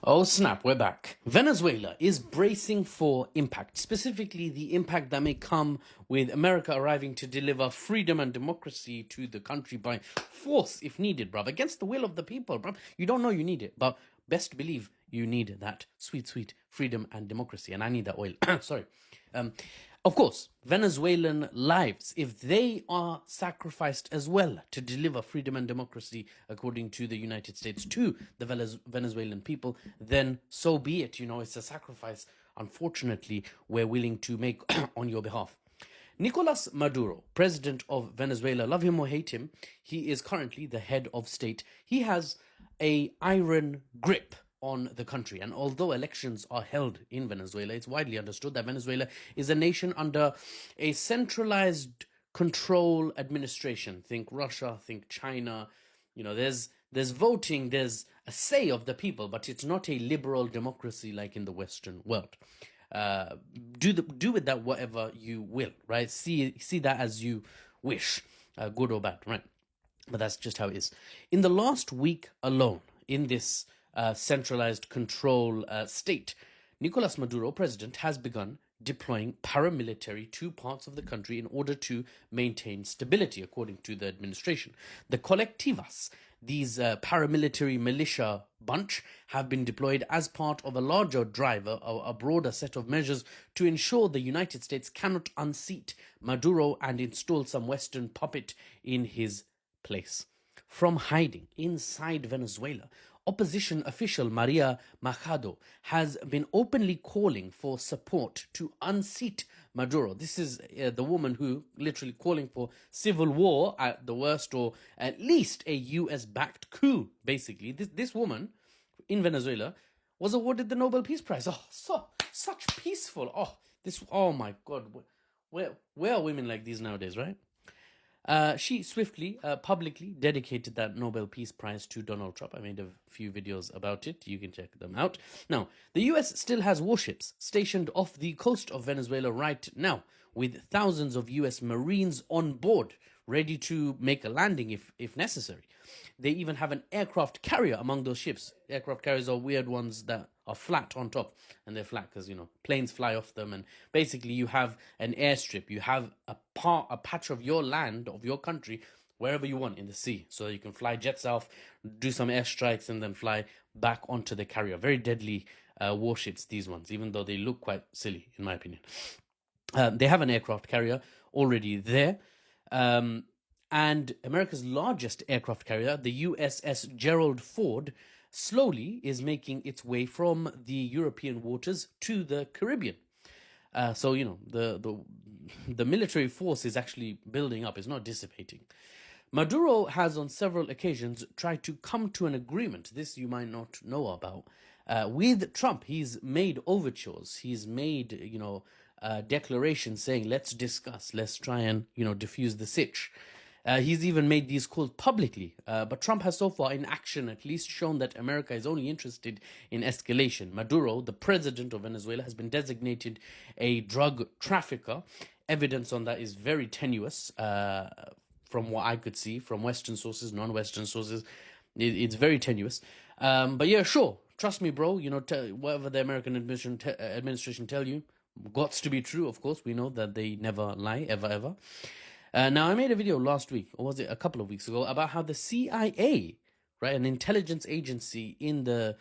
Oh snap, we're back. Venezuela is bracing for impact, specifically the impact that may come with America arriving to deliver freedom and democracy to the country by force if needed, bruv. Against the will of the people, bruv. You don't know you need it, but best believe you need that sweet, sweet freedom and democracy. And I need that oil. Sorry. Of course, Venezuelan lives, if they are sacrificed as well to deliver freedom and democracy, according to the United States, to the Venezuelan people, then so be it. You know, it's a sacrifice, unfortunately, we're willing to make on your behalf. Nicolás Maduro, president of Venezuela, love him or hate him, he is currently the head of state. He has an iron grip on the country. And although elections are held in Venezuela, it's widely understood that Venezuela is a nation under a centralized control administration. Think Russia, think China. You know, there's voting, there's a say of the people, but it's not a liberal democracy like in the Western world. Do with that whatever you will, right? See that as you wish, good or bad, right? But that's just how it is. In the last week alone, in this centralized control state, Nicolás Maduro, president, has begun deploying paramilitary to parts of the country in order to maintain stability, according to the administration. The colectivas, these paramilitary militia bunch, have been deployed as part of a larger drive, a broader set of measures to ensure the United States cannot unseat Maduro and install some Western puppet in his place. From hiding inside Venezuela, opposition official Maria Machado has been openly calling for support to unseat Maduro. This is the woman who literally calling for civil war at the worst, or at least a US-backed coup, basically. This woman in Venezuela was awarded the Nobel Peace Prize. Oh, such peaceful. Oh my God. Where are women like these nowadays, right? She swiftly, publicly dedicated that Nobel Peace Prize to Donald Trump. I made a few videos about it. You can check them out. Now, the US still has warships stationed off the coast of Venezuela right now, with thousands of US Marines on board, ready to make a landing if necessary. They even have an aircraft carrier among those ships. Aircraft carriers are weird ones that are flat on top, and they're flat because, you know, planes fly off them, and basically you have an airstrip. You have a patch of your land, of your country, wherever you want in the sea, so that you can fly jets off, do some airstrikes, and then fly back onto the carrier. Very deadly warships, these ones, even though they look quite silly, in my opinion. They have an aircraft carrier already there. And America's largest aircraft carrier, the USS Gerald Ford, slowly is making its way from the European waters to the Caribbean. So, you know, the military force is actually building up, it's not dissipating. Maduro has on several occasions tried to come to an agreement, this you might not know about, with Trump. He's made overtures, he's made, you know, declarations saying, let's discuss, let's try and, you know, diffuse the sitch. He's even made these calls publicly, but Trump has so far, in action at least, shown that America is only interested in escalation. Maduro, the president of Venezuela, has been designated a drug trafficker. Evidence on that is very tenuous, from what I could see, from Western sources, non-Western sources. It's very tenuous. But yeah, sure, trust me, bro, you know, whatever the American administration tell you, gots to be true, of course. We know that they never lie, ever. Now, I made a video last week, or was it a couple of weeks ago, about how the CIA, right, an intelligence agency in the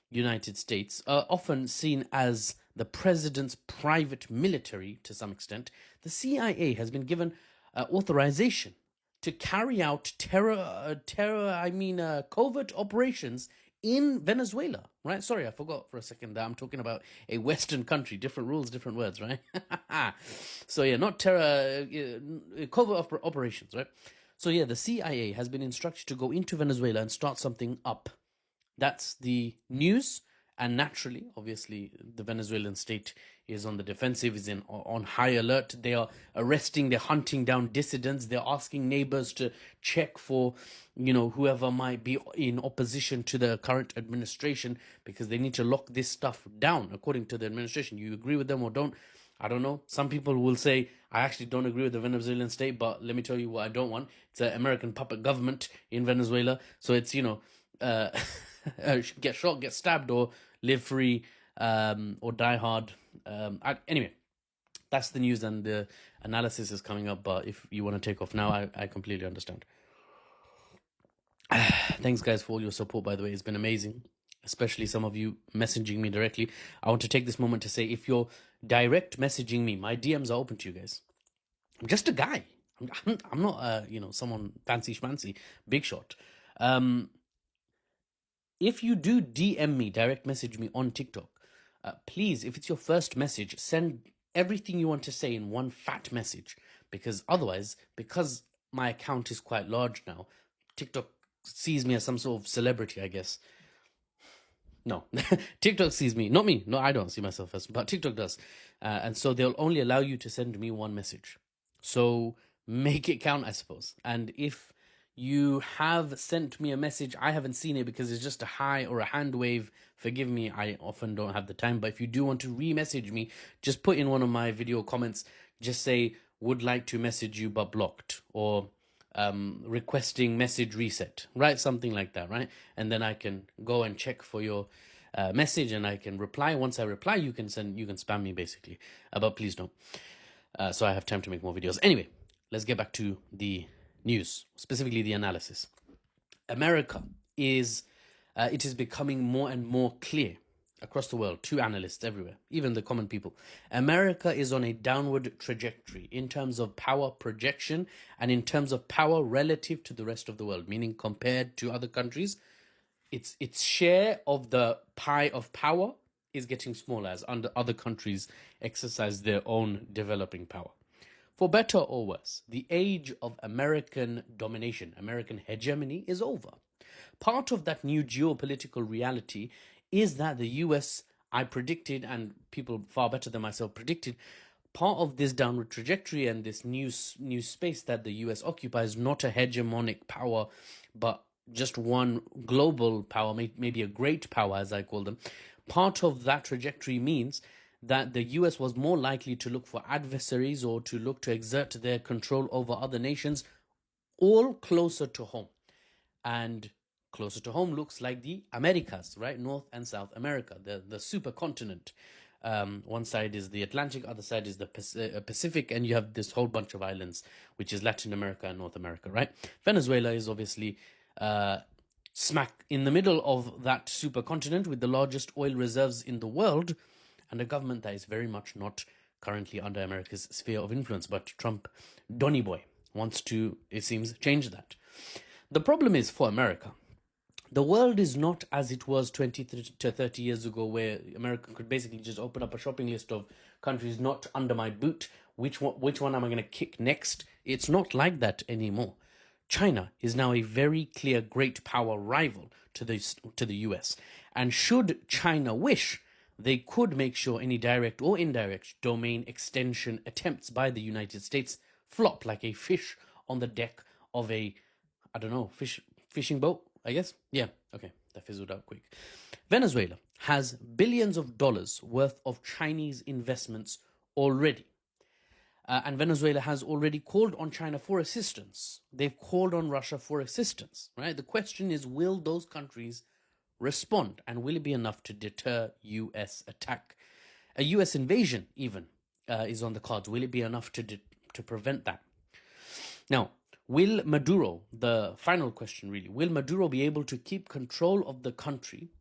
United States, often seen as the president's private military to some extent. The CIA has been given authorization to carry out covert operations in Venezuela, right? Sorry, I forgot for a second that I'm talking about a Western country. Different rules, different words, right? So yeah, not covert operations, right? So yeah, the CIA has been instructed to go into Venezuela and start something up. That's the news. And naturally, obviously, the Venezuelan state is on the defensive, is on high alert. They are arresting, they're hunting down dissidents. They're asking neighbors to check for, you know, whoever might be in opposition to the current administration, because they need to lock this stuff down, according to the administration. You agree with them or don't? I don't know. Some people will say, I actually don't agree with the Venezuelan state, but let me tell you what I don't want. It's an American puppet government in Venezuela. So it's, you know, get shot, get stabbed, or live free, or die hard. Anyway, that's the news, and the analysis is coming up. But if you want to take off now, I completely understand. Thanks, guys, for all your support, by the way. It's been amazing, especially some of you messaging me directly. I want to take this moment to say, if you're direct messaging me, my DMs are open to you guys. I'm just a guy. I'm not, someone fancy schmancy, big shot. If you do DM me, direct message me on TikTok, please, if it's your first message, send everything you want to say in one fat message. Because otherwise, because my account is quite large now, TikTok sees me as some sort of celebrity, I guess. No, TikTok sees me, not me. No, I don't see myself as, but TikTok does. And so they'll only allow you to send me one message. So make it count, I suppose. And if you have sent me a message, I haven't seen it because it's just a hi or a hand wave. Forgive me, I often don't have the time. But if you do want to re-message me, just put in one of my video comments, just say, would like to message you but blocked, or requesting message reset, right? Something like that, right? And then I can go and check for your message, and I can reply. Once I reply, you can spam me basically, but please don't. So I have time to make more videos. Anyway, let's get back to the news, specifically the analysis. America is becoming more and more clear across the world to analysts everywhere, even the common people. America is on a downward trajectory in terms of power projection and in terms of power relative to the rest of the world, meaning compared to other countries, its share of the pie of power is getting smaller as other countries exercise their own developing power. For better or worse, the age of American domination, American hegemony, is over. Part of that new geopolitical reality is that the US, I predicted, and people far better than myself predicted, part of this downward trajectory and this new space that the US occupies, not a hegemonic power, but just one global power, maybe a great power, as I call them. Part of that trajectory means that the US was more likely to look for adversaries or to look to exert their control over other nations, all closer to home. And closer to home looks like the Americas, right? North and South America, the supercontinent. One side is the Atlantic, other side is the Pacific, and you have this whole bunch of islands, which is Latin America and North America, right? Venezuela is obviously smack in the middle of that supercontinent with the largest oil reserves in the world, and a government that is very much not currently under America's sphere of influence. But Trump, Donny Boy, wants to, it seems, change that. The problem is, for America, the world is not as it was 20 to 30 years ago, where America could basically just open up a shopping list of countries not under my boot. Which one am I going to kick next? It's not like that anymore. China is now a very clear great power rival to the US. And should China wish, they could make sure any direct or indirect domain extension attempts by the United States flop like a fish on the deck of a, I don't know, fishing boat, I guess? Yeah, okay, that fizzled out quick. Venezuela has billions of dollars worth of Chinese investments already. And Venezuela has already called on China for assistance. They've called on Russia for assistance, right? The question is, will those countries respond? And will it be enough to deter US attack? A US invasion, even, is on the cards. Will it be enough to prevent that? Now, will Maduro, the final question really, will Maduro be able to keep control of the country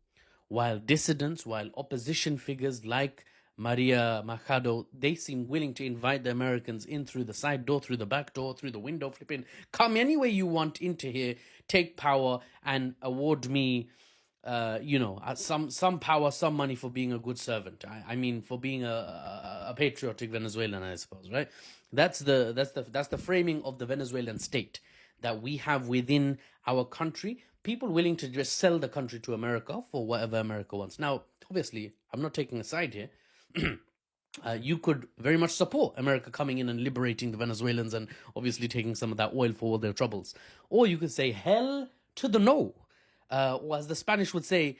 while dissidents, while opposition figures like Maria Machado, they seem willing to invite the Americans in through the side door, through the back door, through the window, flipping, come any way you want into here, take power and award me, some power, some money for being a good servant. I mean, for being a patriotic Venezuelan, I suppose, right? That's the framing of the Venezuelan state that we have within our country. People willing to just sell the country to America for whatever America wants. Now, obviously, I'm not taking a side here. You could very much support America coming in and liberating the Venezuelans and obviously taking some of that oil for all their troubles. Or you could say, hell to the no. Or as the Spanish would say,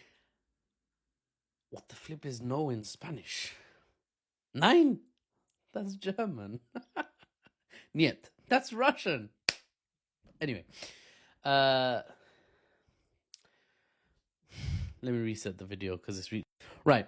what the flip is no in Spanish? Nein? That's German. Niet. That's Russian. Anyway. Let me reset the video because it's right.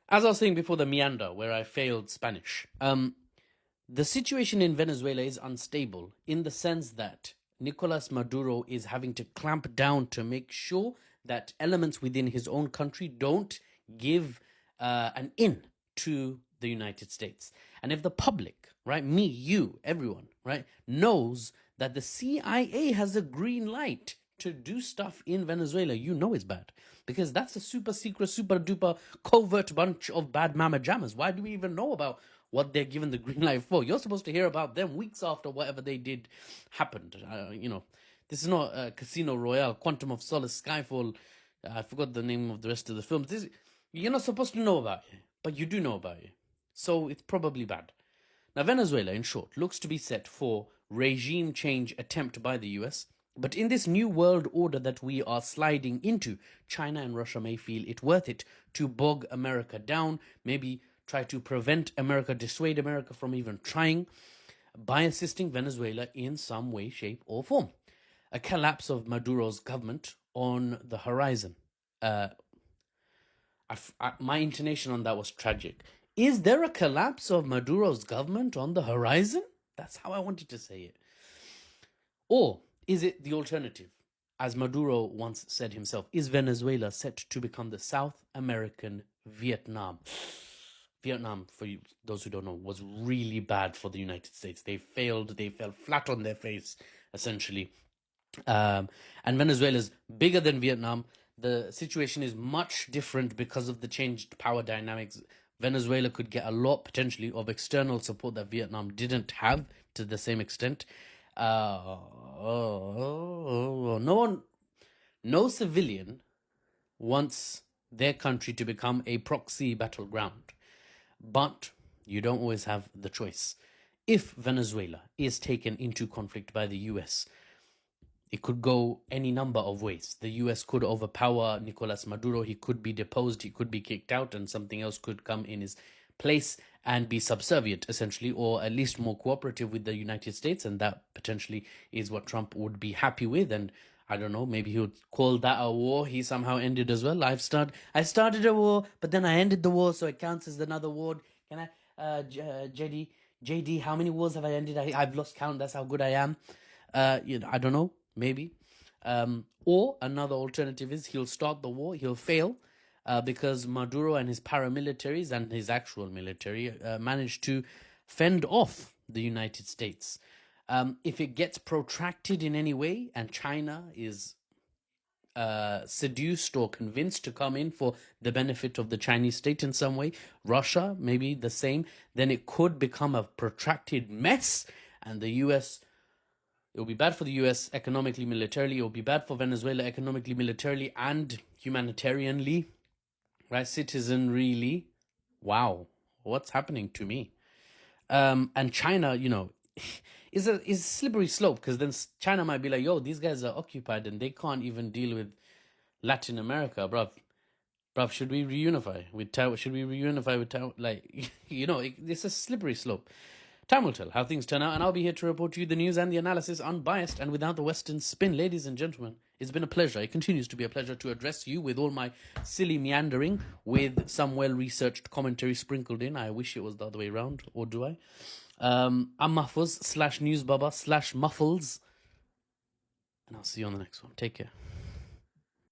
As I was saying before the meander, where I failed Spanish, the situation in Venezuela is unstable in the sense that Nicolás Maduro is having to clamp down to make sure that elements within his own country don't give an in to the United States. And if the public, right, me, you, everyone, right, knows that the CIA has a green light to do stuff in Venezuela, you know it's bad. Because that's a super secret, super duper covert bunch of bad mama jammers. Why do we even know about what they're given the green light for? You're supposed to hear about them weeks after whatever they did happened. This is not Casino Royale, Quantum of Solace, Skyfall. I forgot the name of the rest of the films. You're not supposed to know about it, but you do know about it. So it's probably bad. Now, Venezuela, in short, looks to be set for regime change attempt by the US. But in this new world order that we are sliding into, China and Russia may feel it worth it to bog America down, maybe try to prevent America, dissuade America from even trying, by assisting Venezuela in some way, shape, or form. A collapse of Maduro's government on the horizon. My intonation on that was tragic. Is there a collapse of Maduro's government on the horizon? That's how I wanted to say it. Or is it the alternative? As Maduro once said himself, is Venezuela set to become the South American Vietnam? Vietnam, for those who don't know, was really bad for the United States. They failed. They fell flat on their face, essentially. And Venezuela's bigger than Vietnam. The situation is much different because of the changed power dynamics. Venezuela could get a lot, potentially, of external support that Vietnam didn't have to the same extent. No civilian wants their country to become a proxy battleground. But you don't always have the choice. If Venezuela is taken into conflict by the US, it could go any number of ways. The US could overpower Nicolás Maduro. He could be deposed. He could be kicked out, and something else could come in his place and be subservient, essentially, or at least more cooperative with the United States. And that potentially is what Trump would be happy with. And I don't know, maybe he would call that a war he somehow ended as well. I started a war, but then I ended the war, so it counts as another war. Can I, JD, how many wars have I ended? I've lost count. That's how good I am. I don't know. Maybe. Or another alternative is he'll start the war, he'll fail, because Maduro and his paramilitaries and his actual military managed to fend off the United States. If it gets protracted in any way and China is seduced or convinced to come in for the benefit of the Chinese state in some way, Russia maybe the same, then it could become a protracted mess, and the US... It will be bad for the US economically, militarily. It will be bad for Venezuela economically, militarily, and humanitarianly. Right? Citizenryly. Wow. What's happening to me? And China, is a slippery slope, because then China might be like, yo, these guys are occupied and they can't even deal with Latin America, bruv. Should we reunify with Taiwan? Should we reunify with Taiwan? It's a slippery slope. Time will tell how things turn out, and I'll be here to report to you the news and the analysis unbiased and without the Western spin. Ladies and gentlemen, it's been a pleasure. It continues to be a pleasure to address you with all my silly meandering, with some well-researched commentary sprinkled in. I wish it was the other way around, or do I? I'm Muffles /NewsBaba /Muffles, and I'll see you on the next one. Take care.